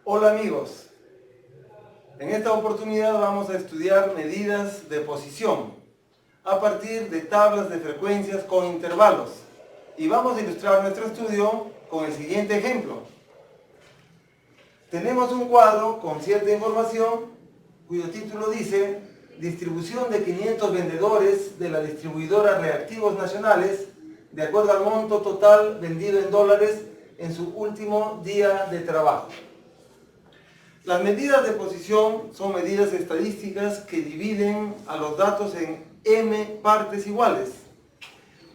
Hola amigos, en esta oportunidad vamos a estudiar medidas de posición a partir de tablas de frecuencias con intervalos y vamos a ilustrar nuestro estudio con el siguiente ejemplo. Tenemos un cuadro con cierta información cuyo título dice distribución de 500 vendedores de la distribuidora Reactivos Nacionales de acuerdo al monto total vendido en dólares en su último día de trabajo. Las medidas de posición son medidas estadísticas que dividen a los datos en m partes iguales.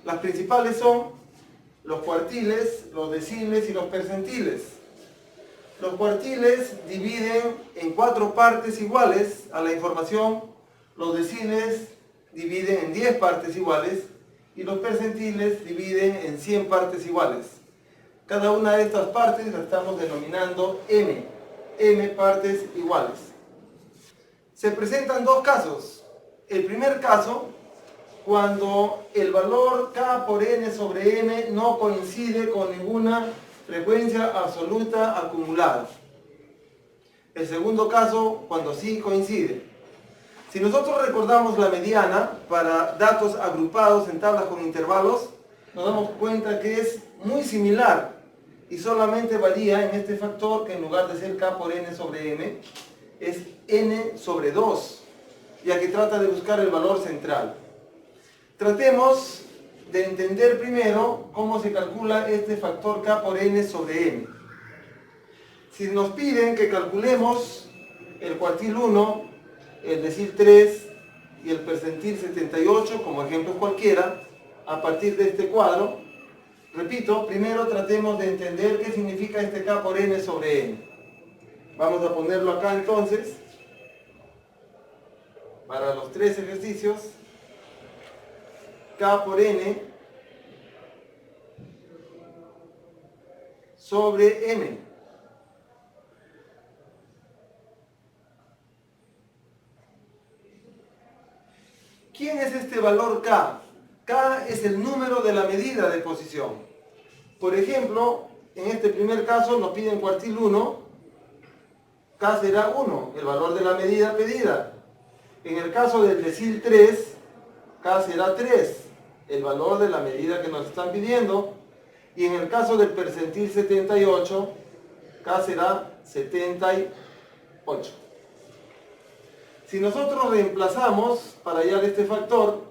Las principales son los cuartiles, los deciles y los percentiles. Los cuartiles dividen en 4 partes iguales a la información, los deciles dividen en 10 partes iguales y los percentiles dividen en 100 partes iguales. Cada una de estas partes la estamos denominando m partes iguales. Se presentan dos casos. El primer caso, cuando el valor k por n sobre m no coincide con ninguna frecuencia absoluta acumulada. El segundo caso, cuando sí coincide. Si nosotros recordamos la mediana para datos agrupados en tablas con intervalos, nos damos cuenta que es muy similar y solamente varía en este factor que en lugar de ser k por n sobre m, es n sobre 2, ya que trata de buscar el valor central. Tratemos de entender primero cómo se calcula este factor k por n sobre m. Si nos piden que calculemos el cuartil 1, el decil 3 y el percentil 78, como ejemplos cualquiera, a partir de este cuadro, repito, primero tratemos de entender qué significa este k por n sobre n. Vamos a ponerlo acá entonces, para los 3 ejercicios. K por n sobre m. ¿Quién es este valor k? K es el número de la medida de posición. Por ejemplo, en este primer caso nos piden cuartil 1, k será 1, el valor de la medida pedida. En el caso del decil 3, k será 3, el valor de la medida que nos están pidiendo. Y en el caso del percentil 78, k será 78. Si nosotros reemplazamos para hallar este factor,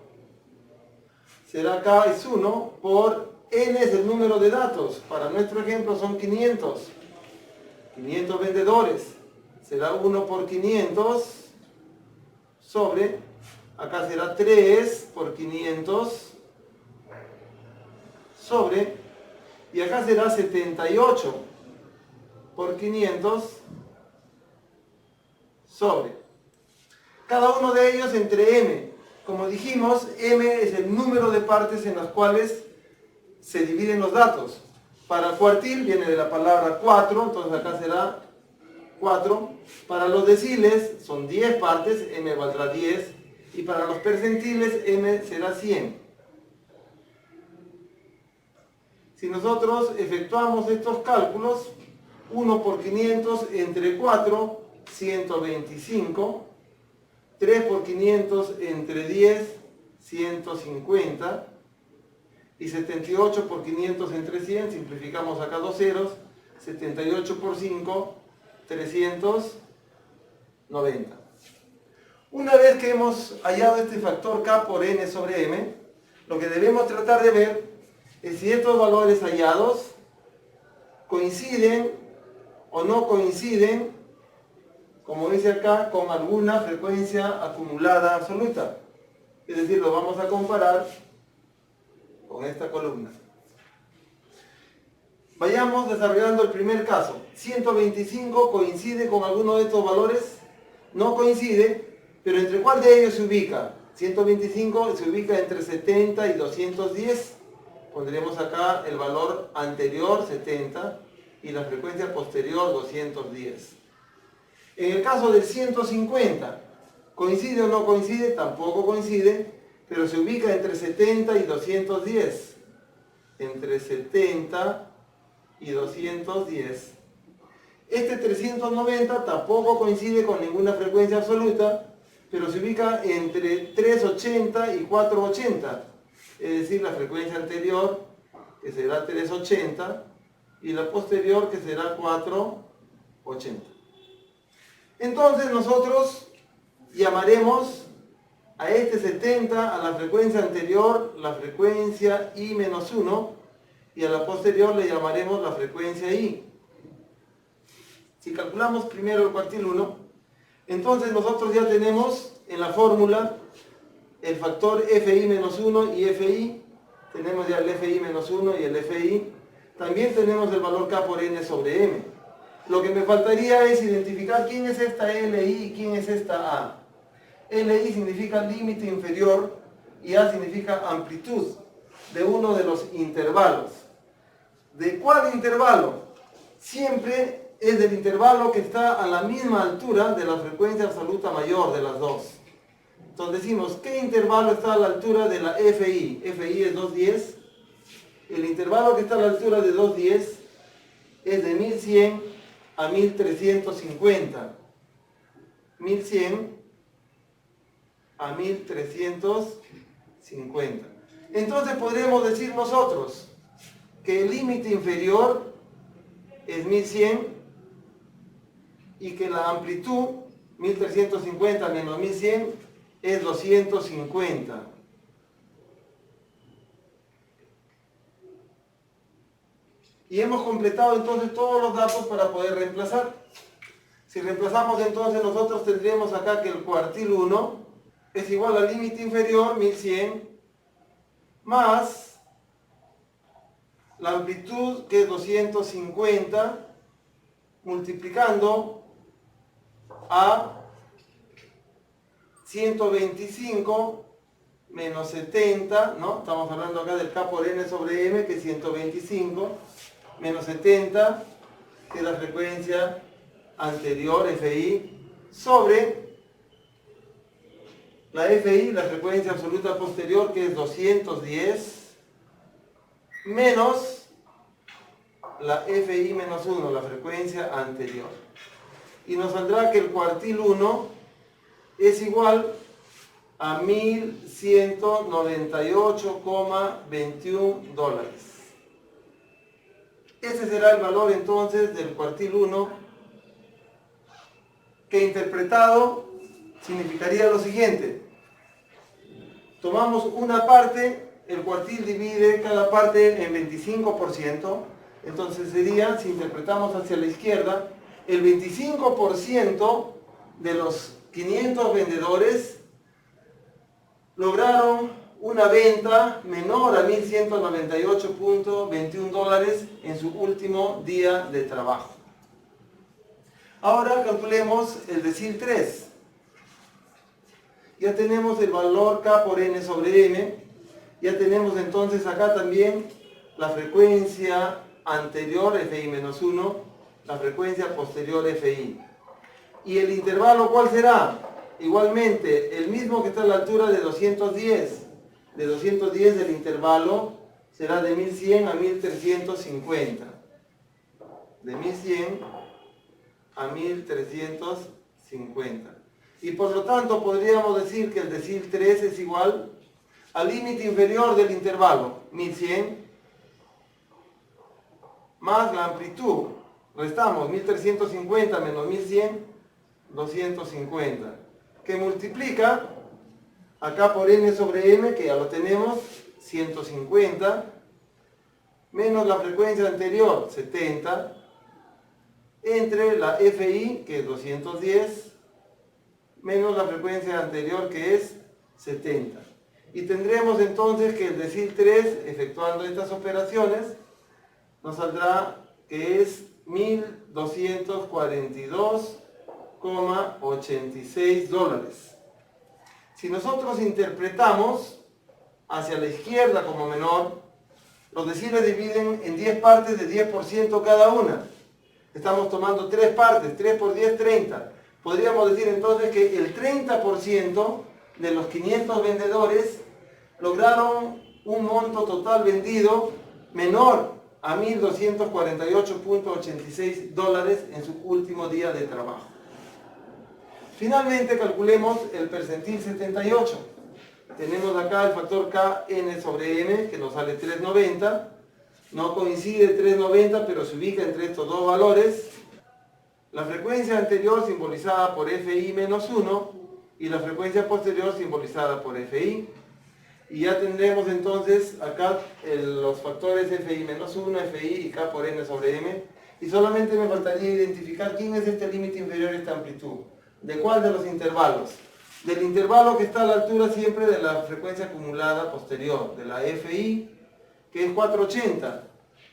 será k es 1 por n es el número de datos. Para nuestro ejemplo son 500. 500 vendedores. Será 1 por 500 sobre, acá será 3 por 500 sobre, y acá será 78 por 500 sobre. Cada uno de ellos entre m. Como dijimos, m es el número de partes en las cuales se dividen los datos. Para cuartil viene de la palabra 4, entonces acá será 4. Para los deciles son 10 partes, m valdrá 10. Y para los percentiles, m será 100. Si nosotros efectuamos estos cálculos, 1 por 500 entre 4, 125. 3 por 500 entre 10, 150. Y 78 por 500 entre 100, simplificamos acá dos ceros, 78 por 5, 390. Una vez que hemos hallado este factor k por n sobre m, lo que debemos tratar de ver es si estos valores hallados coinciden o no coinciden, como dice acá, con alguna frecuencia acumulada absoluta. Es decir, lo vamos a comparar con esta columna. Vayamos desarrollando el primer caso. 125 coincide con alguno de estos valores, no coincide, pero ¿entre cuál de ellos se ubica? 125 se ubica entre 70 y 210. Pondremos acá el valor anterior, 70, y la frecuencia posterior, 210. En el caso del 150, ¿coincide o no coincide? Tampoco coincide, pero se ubica entre 70 y 210. Entre 70 y 210. Este 390 tampoco coincide con ninguna frecuencia absoluta, pero se ubica entre 380 y 480, es decir, la frecuencia anterior, que será 380, y la posterior, que será 480. Entonces nosotros llamaremos a este 70, a la frecuencia anterior, la frecuencia I-1, y a la posterior le llamaremos la frecuencia I. Si calculamos primero el cuartil 1, entonces nosotros ya tenemos en la fórmula el factor FI-1 y FI. Tenemos ya el FI-1 y el FI. También tenemos el valor K por N sobre M. Lo que me faltaría es identificar quién es esta LI y quién es esta A. LI significa límite inferior y A significa amplitud de uno de los intervalos. ¿De cuál intervalo? Siempre es del intervalo que está a la misma altura de la frecuencia absoluta mayor de las dos. Entonces decimos, ¿qué intervalo está a la altura de la FI? FI es 210. El intervalo que está a la altura de 210 es de 1100 a 1350. 1100 a 1350. Entonces podremos decir nosotros que el límite inferior es 1100 y que la amplitud 1350 menos 1100 es 250. Y hemos completado entonces todos los datos para poder reemplazar. Si reemplazamos entonces nosotros tendríamos acá que el cuartil 1 es igual al límite inferior 1100 más la amplitud que es 250 multiplicando a 125 menos 70, ¿no? Estamos hablando acá del K por N sobre M, que es 125, menos 70, que es la frecuencia anterior, FI, sobre la FI, la frecuencia absoluta posterior, que es 210, menos la FI menos 1, la frecuencia anterior. Y nos saldrá que el cuartil 1 es igual a $1.198,21. Ese será el valor entonces del cuartil 1, que interpretado significaría lo siguiente. Tomamos una parte, el cuartil divide cada parte en 25%, entonces sería, si interpretamos hacia la izquierda, el 25% de los 500 vendedores lograron una venta menor a $1.198,21 en su último día de trabajo. Ahora calculemos el decil 3. Ya tenemos el valor K por N sobre M. Ya tenemos entonces acá también la frecuencia anterior, FI-1, la frecuencia posterior, FI. ¿Y el intervalo cuál será? Igualmente, el mismo que está a la altura de 210. De 210 el intervalo será de 1100 a 1350. De 1100 a 1350. Y por lo tanto podríamos decir que el decil 3 es igual al límite inferior del intervalo, 1100, más la amplitud. Restamos 1350 menos 1100, 250. Que multiplica acá por N sobre M, que ya lo tenemos, 150, menos la frecuencia anterior, 70, entre la FI, que es 210, menos la frecuencia anterior, que es 70. Y tendremos entonces que el decil 3, efectuando estas operaciones, nos saldrá que es $1.242,86. Si nosotros interpretamos hacia la izquierda como menor, los deciles dividen en 10 partes de 10% cada una. Estamos tomando 3 partes, 3 por 10, 30. Podríamos decir entonces que el 30% de los 500 vendedores lograron un monto total vendido menor a $1.248.86 en su último día de trabajo. Finalmente calculemos el percentil 78. Tenemos acá el factor Kn sobre m, que nos sale 390. No coincide 390, pero se ubica entre estos dos valores. La frecuencia anterior simbolizada por Fi menos 1 y la frecuencia posterior simbolizada por Fi. Y ya tendremos entonces acá los factores Fi menos 1, Fi y K por n sobre m. Y solamente me faltaría identificar quién es este límite inferior a esta amplitud. ¿De cuál de los intervalos? Del intervalo que está a la altura siempre de la frecuencia acumulada posterior, de la Fi, que es 480.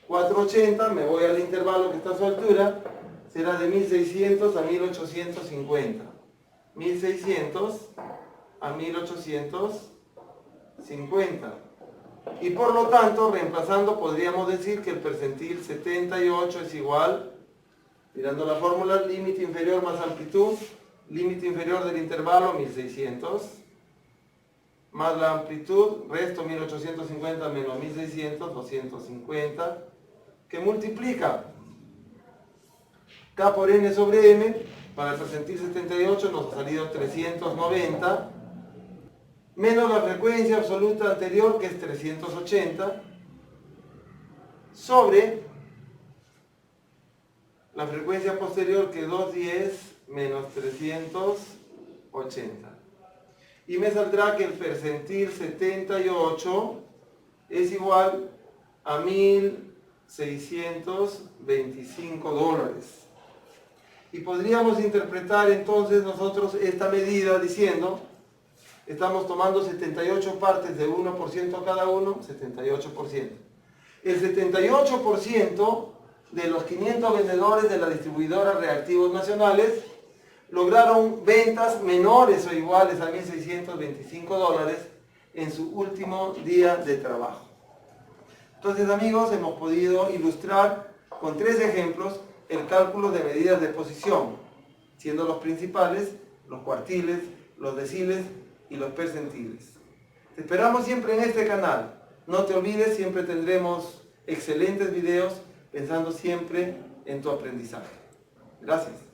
480, me voy al intervalo que está a su altura, será de 1600 a 1850. 1600 a 1850. Y por lo tanto, reemplazando, podríamos decir que el percentil 78 es igual, mirando la fórmula, límite inferior más amplitud, límite inferior del intervalo 1600, más la amplitud, resto 1850 menos 1600, 250, que multiplica K por n sobre m, para el percentil 78 nos ha salido 390, menos la frecuencia absoluta anterior, que es 380, sobre la frecuencia posterior, que es 210 menos 380. Y me saldrá que el percentil 78 es igual a $1.625. Y podríamos interpretar entonces nosotros esta medida diciendo, estamos tomando 78 partes de 1% cada uno, 78%. El 78% de los 500 vendedores de la distribuidora Reactivos Nacionales lograron ventas menores o iguales a $1.625 en su último día de trabajo. Entonces, amigos, hemos podido ilustrar con 3 ejemplos el cálculo de medidas de posición, siendo los principales los cuartiles, los deciles y los percentiles. Te esperamos siempre en este canal. No te olvides, siempre tendremos excelentes videos pensando siempre en tu aprendizaje. Gracias.